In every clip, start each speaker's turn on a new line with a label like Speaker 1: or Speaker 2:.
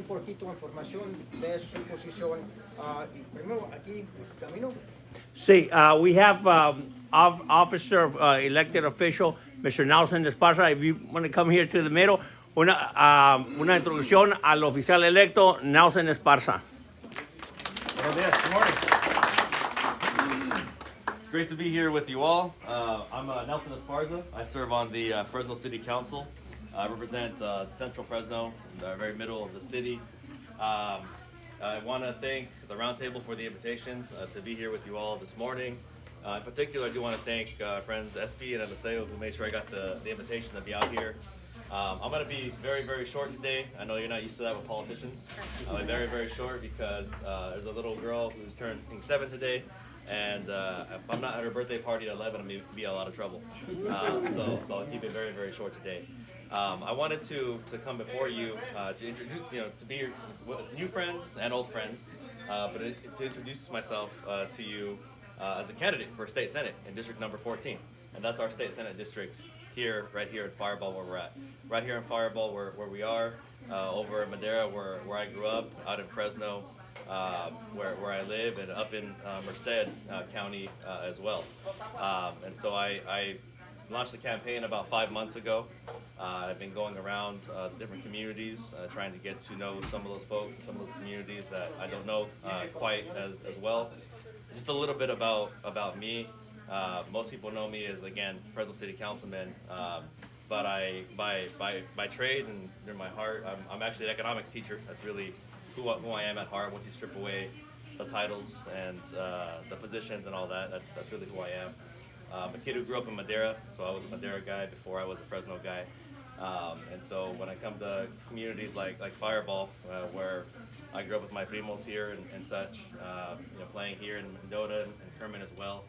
Speaker 1: poquito de información de su posición. Y primero aquí, camino.
Speaker 2: Sí, we have officer, elected official, Mr. Nelson Esparza. If you want to come here to the middle, una introducción al oficial electo, Nelson Esparza.
Speaker 3: Buenos días. Good morning. It's great to be here with you all. I'm Nelson Esparza. I serve on the Fresno City Council. I represent Central Fresno, the very middle of the city. I want to thank the Roundtable for the invitation to be here with you all this morning. In particular, I do want to thank friends Espe and Eliseo who made sure I got the invitation to be out here. I'm going to be very, very short today. I know you're not used to that with politicians. I'll be very, very short because there's a little girl who's turning 7 today. And if I'm not at her birthday party at 11, I'm going to be in a lot of trouble. So I'll keep it very, very short today. I wanted to come before you to introduce, to be with new friends and old friends, but to introduce myself to you as a candidate for State Senate in District Number 14. And that's our State Senate district here, right here at Firebaugh where we're at. Right here in Firebaugh where we are, over in Madera where I grew up, out in Fresno, where I live, and up in Merced County as well. And so I launched the campaign about 5 months ago. I've been going around different communities, trying to get to know some of those folks and some of those communities that I don't know quite as well. Just a little bit about me. Most people know me as, again, Fresno City Councilman, but by trade and in my heart, I'm actually an economics teacher. That's really who I am at heart. Once you strip away the titles and the positions and all that, that's really who I am. I'm a kid who grew up in Madera, so I was a Madera guy before I was a Fresno guy. And so when I come to communities like Firebaugh, where I grew up with my primos here and such, playing here in Redonda and Kerman as well,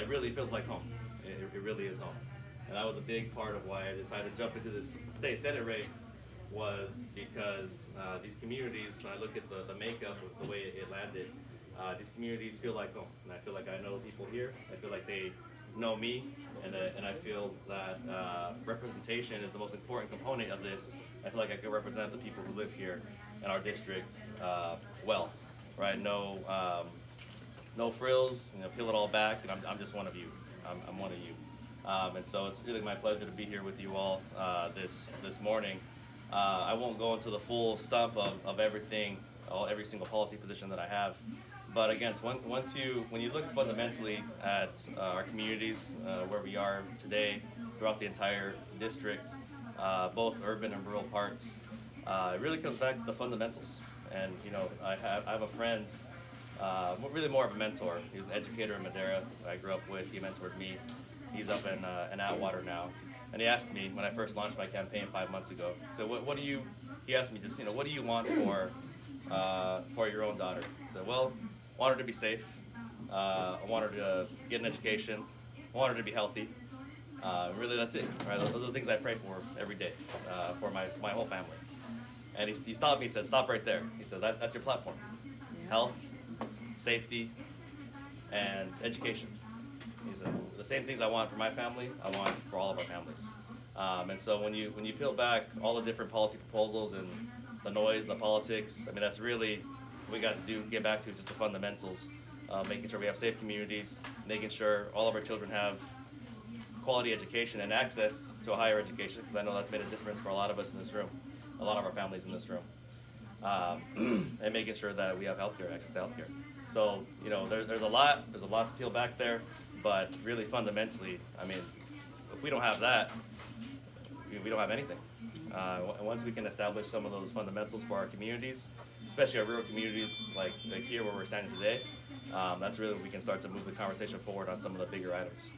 Speaker 3: it really feels like home. It really is home. And that was a big part of why I decided to jump into this state senate race, was because these communities, when I look at the makeup of the way it landed, these communities feel like home. And I feel like I know people here. I feel like they know me, and I feel that representation is the most important component of this. I feel like I can represent the people who live here in our district well, right? No frills, peel it all back, and I'm just one of you. I'm one of you. And so it's really my pleasure to be here with you all this morning. I won't go into the full stump of everything, every single policy position that I have. But again, when you look fundamentally at our communities, where we are today, throughout the entire district, both urban and rural parts, it really comes back to the fundamentals. And I have a friend, really more of a mentor. He's an educator in Madera that I grew up with. He mentored me. He's up in Atwater now. And he asked me when I first launched my campaign 5 months ago. So he asked me just, what do you want for your own daughter? I said, well, I want her to be safe. I want her to get an education. I want her to be healthy. Really, that's it. Right? Those are the things I pray for every day for my whole family. And he stopped me. He said, stop right there. He said, that's your platform. Health, safety, and education. He said, the same things I want for my family, I want for all of our families. And so when you peel back all the different policy proposals and the noise, the politics, that's really what we got to get back to, just the fundamentals, making sure we have safe communities, making sure all of our children have quality education and access to a higher education, because I know that's made a difference for a lot of us in this room, a lot of our families in this room, and making sure that we have healthcare, access to healthcare. So there's a lot to peel back there, but really fundamentally, if we don't have that, we don't have anything. Once we can establish some of those fundamentals for our communities, especially our rural communities like here where we're standing today, that's really when we can start to move the conversation forward on some of the bigger items.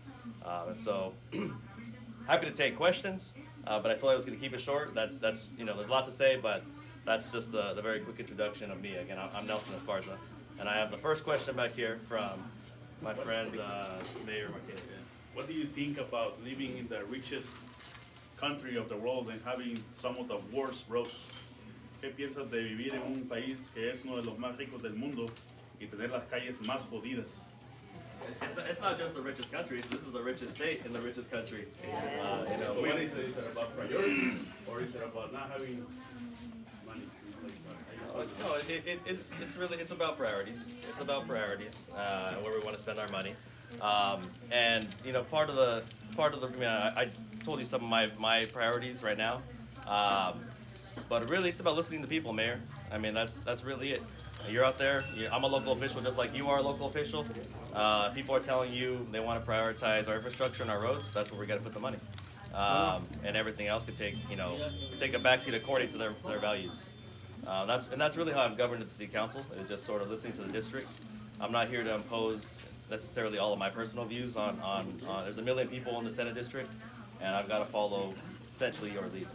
Speaker 3: And so, happy to take questions, but I told you I was going to keep it short. That's there's a lot to say, but that's just the very quick introduction of me. Again, I'm Nelson Esparza, and I have the first question back here from my friend Mayor Martinez.
Speaker 4: What do you think about living in the richest country of the world and having some of the worst roads? ¿Qué piensas de vivir en un país que es uno de los más ricos del mundo y tener las calles más jodidas?
Speaker 3: It's not just the richest country. This is the richest state in the richest country.
Speaker 4: What is it about priorities, or is it about not having money?
Speaker 3: No, it's about priorities. It's about priorities and where we want to spend our money. And you know, part of the I told you some of my priorities right now. But really, it's about listening to people, Mayor. I mean, that's really it. You're out there. I'm a local official, just like you are a local official. People are telling you they want to prioritize our infrastructure and our roads. That's where we got to put the money. And everything else could take a backseat according to their values. That's really how I'm governed at the city council. Is just sort of listening to the districts. I'm not here to impose necessarily all of my personal views on. There's 1 million people in the Senate district, and I've got to follow essentially your lead.